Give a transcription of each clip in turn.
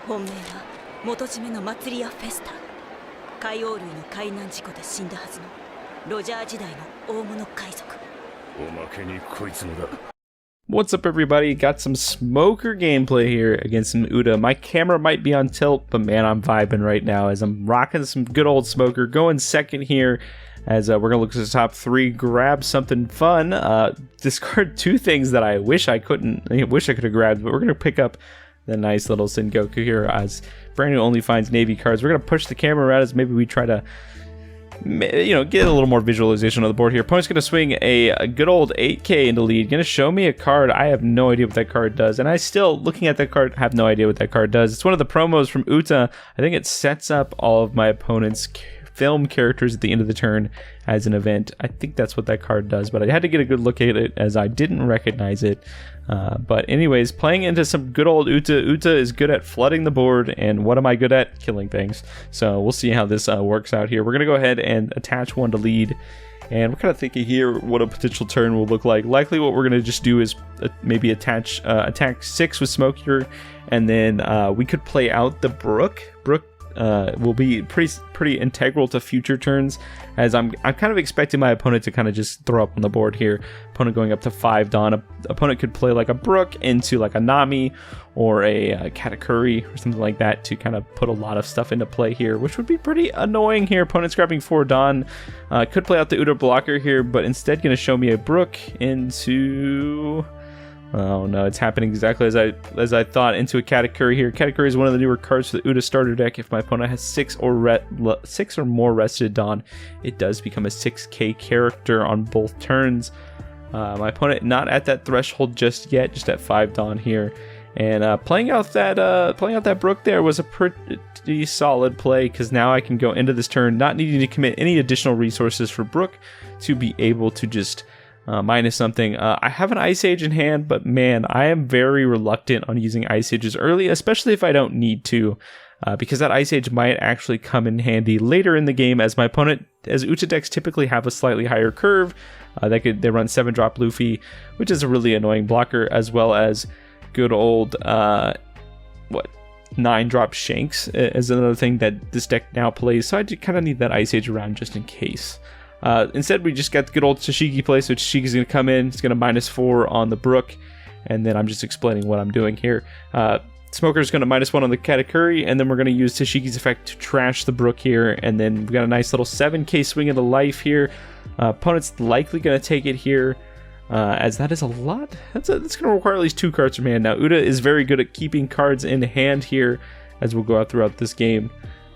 本命は元締めの祭りやフェスタ。海王類の海難事故で死んだはずのロジャー時代の大物海賊。おまけにこいつもだ。What's up, everybody? Got some Smoker gameplay here against some Uta. My camera might be on tilt, but man, I'm vibing right now as I'm rocking some good old Smoker. Going second here as we're going to look at the top three, grab something fun, discard two things that I wish I could have grabbed, but we're going to pick up the nice little Sengoku here as Brandon only finds Navy cards. We're going to push the camera around as maybe we try to get a little more visualization on the board here. Opponent's going to swing a good old 8k into lead. Going to show me a card. I have no idea what that card does. And I still, looking at that card, have no idea what that card does. It's one of the promos from Uta. I think it sets up all of my opponent's film characters at the end of the turn as an event. I think that's what that card does, but I had to get a good look at it as I didn't recognize it. But anyways, playing into some good old Uta. Uta is good at flooding the board, and what am I good at? Killing things. So we'll see how this works out here. We're going to go ahead and attach one to lead, and we're kind of thinking here what a potential turn will look like. Likely what we're going to just do is maybe attach attack 6 with Smoker, and then we could play out the Brook. Brook will be pretty integral to future turns, as I'm kind of expecting my opponent to kind of just throw up on the board here. Opponent going up to 5 Dawn. Opponent could play like a Brook into like a Nami or a Katakuri or something like that to kind of put a lot of stuff into play here, which would be pretty annoying here. Opponent's grabbing 4 Dawn. Could play out the Uta blocker here, but instead going to show me a Brook into... Oh no, it's happening exactly as I thought, into a Katakuri here. Katakuri is one of the newer cards for the Uta starter deck. If my opponent has 6 or more rested Dawn, it does become a 6k character on both turns. My opponent not at that threshold just yet, just at 5 Dawn here. And playing out that Brook there was a pretty solid play, because now I can go into this turn not needing to commit any additional resources for Brook to be able to just minus something. I have an Ice Age in hand, but man, I am very reluctant on using Ice Ages early, especially if I don't need to, because that Ice Age might actually come in handy later in the game, as my opponent, as Uta decks typically have a slightly higher curve. They run 7-drop Luffy, which is a really annoying blocker, as well as good old 9-drop Shanks is another thing that this deck now plays, so I kind of need that Ice Age around just in case. Instead, we just got the good old Tashigi play, so Tashigi's going to come in. It's going to -4 on the Brook, and then I'm just explaining what I'm doing here. Smoker's going to -1 on the Katakuri, and then we're going to use Tashigi's effect to trash the Brook here, and then we got a nice little 7k swing into life here. Opponent's likely going to take it here, as that is a lot. That's going to require at least 2 cards from hand. Now, Uta is very good at keeping cards in hand here, as we'll go out throughout this game.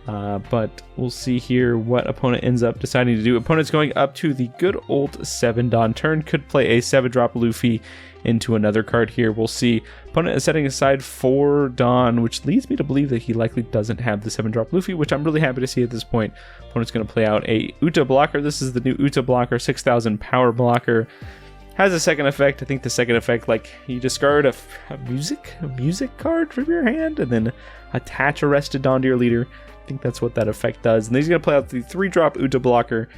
But we'll see here what opponent ends up deciding to do. Opponent's going up to the good old 7 Dawn turn. Could play a 7-drop Luffy into another card here. We'll see. Opponent is setting aside 4 Dawn, which leads me to believe that he likely doesn't have the 7-drop Luffy, which I'm really happy to see at this point. Opponent's going to play out a Uta blocker. This is the new Uta blocker, 6,000 power blocker. Has a second effect. I think the second effect, like, you discard a music card from your hand and then attach a rested Dawn to your leader. I think that's what that effect does. And then he's going to play out the 3-drop Uta blocker,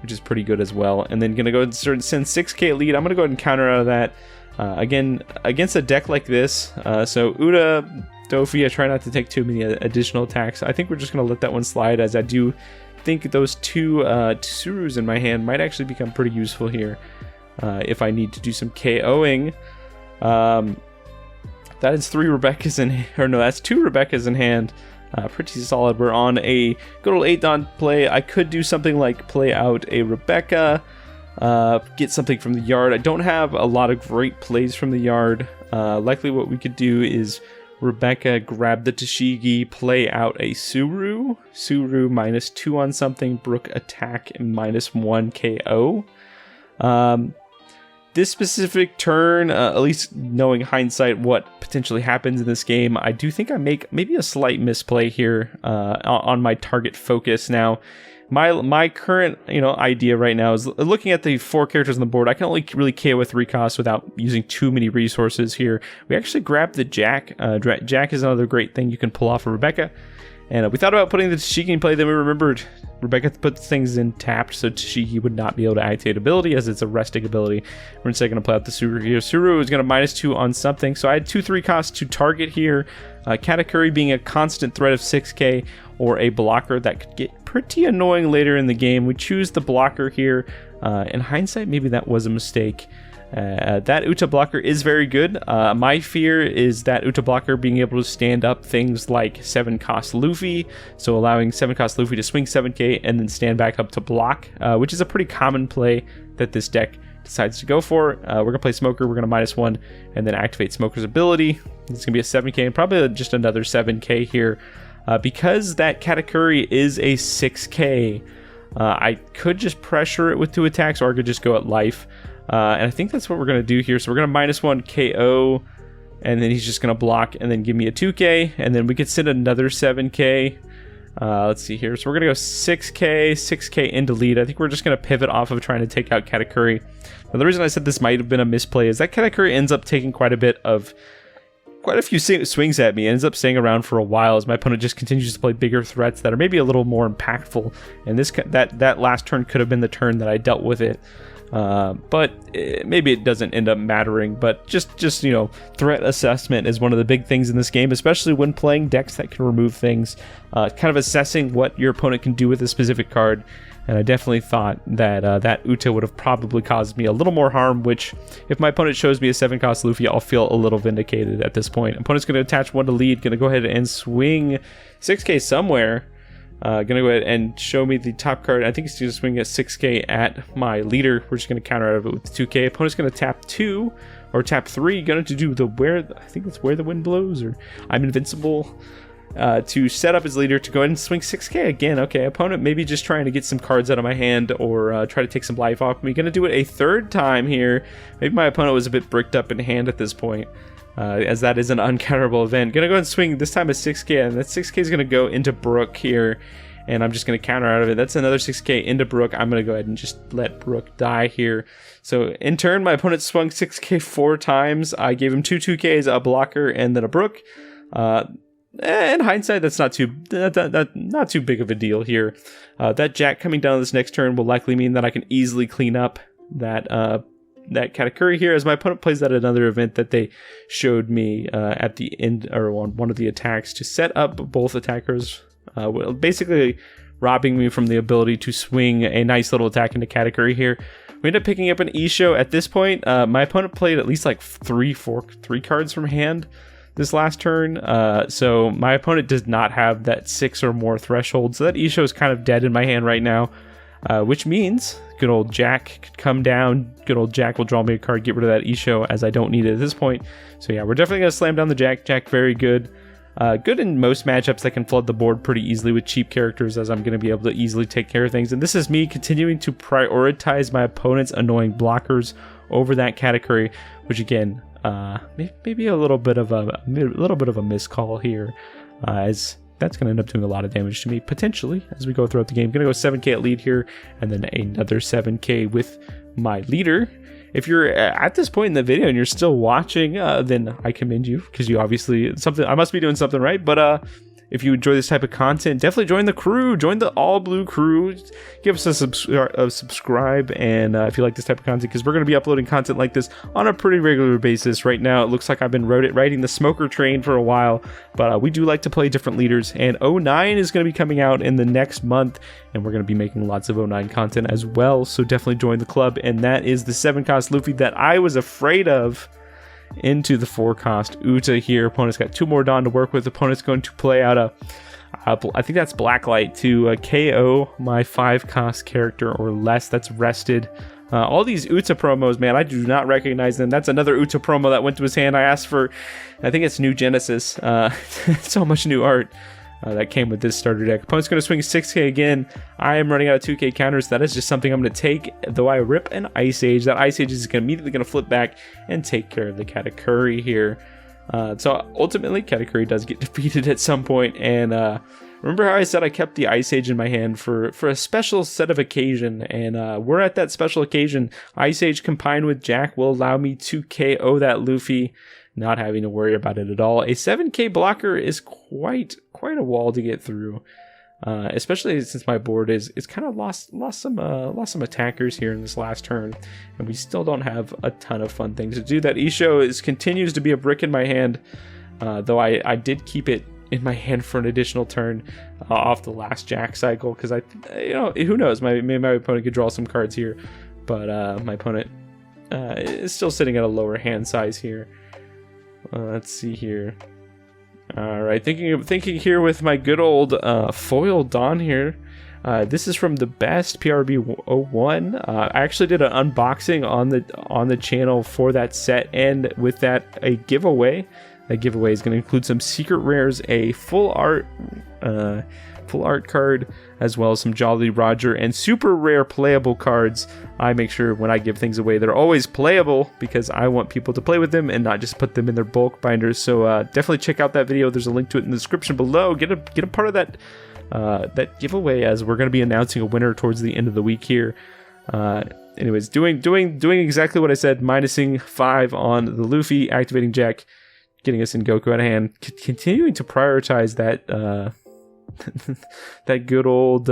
which is pretty good as well. And then going to go and send 6k lead. I'm going to go ahead and counter out of that. Again, against a deck like this, so Uta, Dofi, I try not to take too many additional attacks. I think we're just going to let that one slide, as I do think those 2 Tsurus in my hand might actually become pretty useful here if I need to do some KOing. That is 3 Rebekahs in, or no, that's 2 Rebekahs in hand. Pretty solid. We're on a good old 8 Dawn play. I could do something like play out a Rebekah, get something from the yard. I don't have a lot of great plays from the yard. Likely what we could do is Rebekah, grab the Tashigi, play out a Suru. Suru -2 on something, Brook attack, and -1 KO. This specific turn, at least knowing hindsight what potentially happens in this game, I do think I make maybe a slight misplay here on my target focus. Now, my current idea right now is looking at the 4 characters on the board. I can only really KO with 3 costs without using too many resources here. We actually grab the Jack. Jack is another great thing you can pull off of Rebekah. And we thought about putting the Tashiki in play, then we remembered Rebecca puts things in tapped, so Tashiki would not be able to activate ability as it's a resting ability. We're instead going to play out the Suru here. Suru is going to -2 on something, so I had 2/3 costs to target here. Katakuri being a constant threat of 6k or a blocker that could get pretty annoying later in the game. We choose the blocker here. In hindsight, maybe that was a mistake. That Uta blocker is very good. My fear is that Uta blocker being able to stand up things like 7-cost Luffy, so allowing 7-cost Luffy to swing 7k and then stand back up to block, which is a pretty common play that this deck decides to go for. We're going to play Smoker, we're going to -1 and then activate Smoker's ability. It's going to be a 7k and probably just another 7k here. Because that Katakuri is a 6k, I could just pressure it with 2 attacks, or I could just go at life. And I think that's what we're going to do here. So we're going to -1 KO, and then he's just going to block and then give me a 2k, and then we could send another 7k. Let's see here. So we're going to go 6k into lead. I think we're just going to pivot off of trying to take out Katakuri. Now, the reason I said this might have been a misplay is that Katakuri ends up taking quite a few swings at me and ends up staying around for a while as my opponent just continues to play bigger threats that are maybe a little more impactful. And that last turn could have been the turn that I dealt with it. But maybe it doesn't end up mattering. But just you know, threat assessment is one of the big things in this game, especially when playing decks that can remove things. Kind of assessing what your opponent can do with a specific card. And I definitely thought that that Uta would have probably caused me a little more harm, which if my opponent shows me a 7-cost Luffy, I'll feel a little vindicated at this point. Opponent's going to attach 1 to lead, going to go ahead and swing 6k somewhere. Going to go ahead and show me the top card. I think he's going to swing a 6k at my leader. We're just going to counter out of it with 2k. Opponent's going to tap 2 or tap 3. Going to do the I think it's Where the Wind Blows or I'm Invincible. To set up his leader to go ahead and swing 6k again. Okay, opponent maybe just trying to get some cards out of my hand or try to take some life off me. Gonna do it a 3rd time here. Maybe my opponent was a bit bricked up in hand at this point, as that is an uncounterable event. Gonna go ahead and swing this time a 6k, and that 6k is gonna go into Brook here, and I'm just gonna counter out of it. That's another 6k into Brook. I'm gonna go ahead and just let Brook die here. So in turn, my opponent swung 6k 4 times. I gave him 2 2ks, a blocker, and then a Brook. In hindsight, that's not too big of a deal here. That Jack coming down this next turn will likely mean that I can easily clean up that Katakuri here, as my opponent plays that another event that they showed me at the end, or on one of the attacks, to set up both attackers, basically robbing me from the ability to swing a nice little attack into Katakuri here. We end up picking up an Isho. At this point, my opponent played at least like 3 cards from hand this last turn, so my opponent does not have that 6 or more threshold, so that Isho is kind of dead in my hand right now, which means good old Jack could come down. Good old Jack will draw me a card, get rid of that Isho, as I don't need it at this point. So yeah, we're definitely going to slam down the Jack. Jack very good. Good in most matchups that can flood the board pretty easily with cheap characters, as I'm going to be able to easily take care of things. And this is me continuing to prioritize my opponent's annoying blockers over that Katakuri, which again, maybe a little bit of a miscall here, as that's going to end up doing a lot of damage to me potentially as we go throughout the game. Going to go 7k at lead here, and then another 7k with my leader. If you're at this point in the video and you're still watching, then I commend you, because you obviously I must be doing something right. But if you enjoy this type of content, definitely join the crew. Join the All Blue crew. Give us a subscribe, and if you like this type of content, because we're going to be uploading content like this on a pretty regular basis. Right now, it looks like I've been riding the Smoker train for a while, but we do like to play different leaders, and 09 is going to be coming out in the next month, and we're going to be making lots of 09 content as well, so definitely join the club. And that is the 7-cost Luffy that I was afraid of into the 4-cost Uta here. Opponent's got 2 more Dawn to work with. Opponent's going to play out I think that's Blacklight to KO my 5-cost character or less that's rested. All these Uta promos, man, I do not recognize them. That's another Uta promo that went to his hand. I asked for, I think it's New Genesis. So much new art that came with this starter deck. Opponent's going to swing 6k again. I am running out of 2k counters. That is just something I'm going to take, though I rip an Ice Age. That Ice Age is immediately going to flip back and take care of the Katakuri here. So ultimately, Katakuri does get defeated at some point, and remember how I said I kept the Ice Age in my hand for a special set of occasion, and we're at that special occasion. Ice Age combined with Jack will allow me to KO that Luffy, not having to worry about it at all. A 7k blocker is quite a wall to get through, especially since my board is kind of lost some attackers here in this last turn, and we still don't have a ton of fun things to do. That Isho continues to be a brick in my hand, though I did keep it in my hand for an additional turn off the last Jack cycle, because who knows, maybe my opponent could draw some cards here, but my opponent is still sitting at a lower hand size here. Let's see here. All right, thinking here with my good old foil Dawn here. This is from the best PRB01. I actually did an unboxing on the channel for that set, and with that, a giveaway. That giveaway is going to include some secret rares, a full art card, as well as some Jolly Roger and super rare playable cards. I make sure when I give things away, they're always playable, because I want people to play with them and not just put them in their bulk binders. So definitely check out that video. There's a link to it in the description below. Get a part of that giveaway, as we're going to be announcing a winner towards the end of the week here. Anyways, doing exactly what I said, minusing 5 on the Luffy, activating Jack, getting us in Goku out of hand, continuing to prioritize that that good old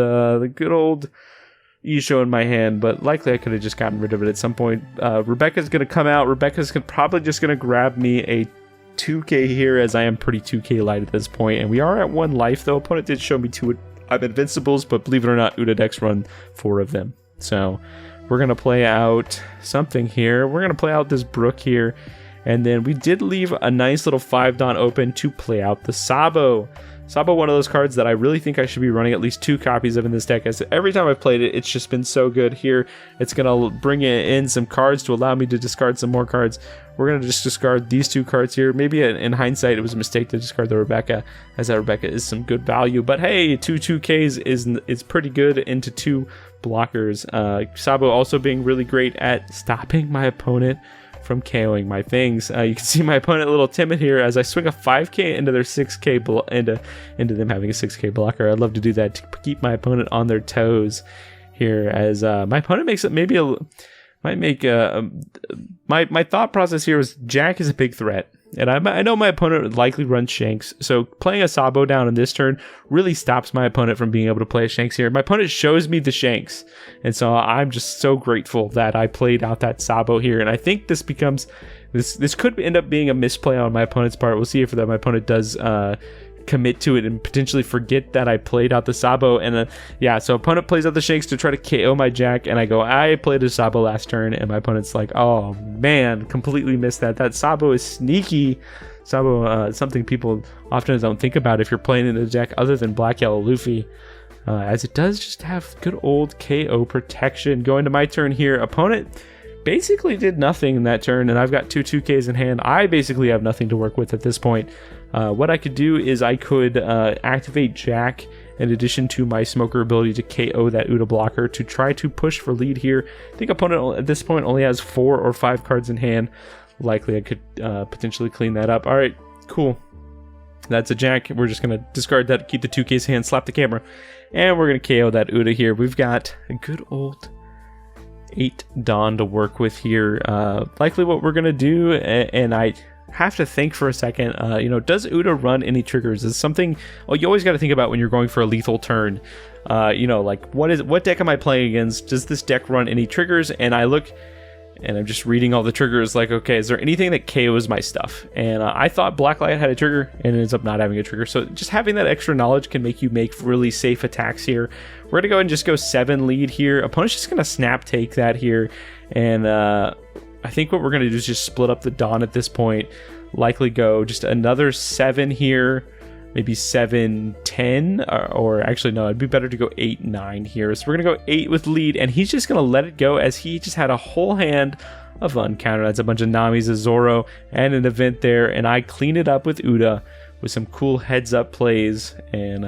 Isho in my hand, but likely I could have just gotten rid of it at some point. Rebecca's gonna come out. Rebecca's probably just gonna grab me a 2k here, as I am pretty 2k light at this point, and we are at 1 life though. Opponent did show me 2 invincibles, but believe it or not, Uda decks run 4 of them. So we're gonna play out something here. We're gonna play out this Brook here. And then we did leave a nice little 5-Don open to play out the Sabo. Sabo, one of those cards that I really think I should be running at least 2 copies of in this deck, as every time I've played it, it's just been so good. Here, it's going to bring in some cards to allow me to discard some more cards. We're going to just discard these 2 cards here. Maybe in hindsight, it was a mistake to discard the Rebecca, as that Rebecca is some good value. But hey, 2 2Ks is pretty good into 2 blockers. Sabo also being really great at stopping my opponent from KOing my things. You can see my opponent a little timid here, as I swing a 5k into their 6k into them having a 6k blocker. I'd love to do that to keep my opponent on their toes here, as my opponent makes it my thought process here is Jack is a big threat, and I know my opponent would likely run Shanks, so playing a Sabo down in this turn really stops my opponent from being able to play a Shanks here. My opponent shows me the Shanks, and so I'm just so grateful that I played out that Sabo here, and I think this could end up being a misplay on my opponent's part. We'll see if my opponent does commit to it and potentially forget that I played out the Sabo. And so opponent plays out the Shanks to try to KO my Jack, and I go, I played a Sabo last turn, and my opponent's like, oh man, completely missed that Sabo is sneaky. Sabo, something people often don't think about if you're playing in a deck other than Black Yellow Luffy, as it does just have good old KO protection. Going to my turn here, opponent basically did nothing in that turn, and I've got 2 2Ks in hand. I basically have nothing to work with at this point. What I could do is I could activate Jack in addition to my Smoker ability to KO that Uda blocker to try to push for lead here. I think opponent at this point only has 4 or 5 cards in hand. Likely I could potentially clean that up. Alright, cool. That's a Jack. We're just going to discard that, keep the 2K's hand, slap the camera, and we're going to KO that Uda here. We've got a good old 8 Dawn to work with here. Likely what we're going to do, and I have to think for a second, does Uda run any triggers? Is something you always got to think about when you're going for a lethal turn. Like what deck am I playing against? Does this deck run any triggers? And I look, and I'm just reading all the triggers, like, okay, is there anything that KOs my stuff? And I thought Blacklight had a trigger, and it ends up not having a trigger. So just having that extra knowledge can make you make really safe attacks here. We're gonna go ahead and just go 7 lead here. Opponent's just gonna snap take that here, and I think what we're gonna do is just split up the Dawn at this point. Likely go just another 7 here, maybe 7, 10, or actually no, it'd be better to go 8, 9 here. So we're gonna go 8 with lead, and he's just gonna let it go, as he just had a whole hand of uncountered. That's a bunch of Namis, a Zoro, and an event there, and I clean it up with Uda with some cool heads up plays, and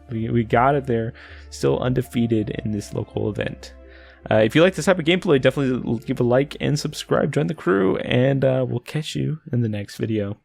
we got it there. Still undefeated in this local event. If you like this type of gameplay, definitely give a like and subscribe, join the crew, and we'll catch you in the next video.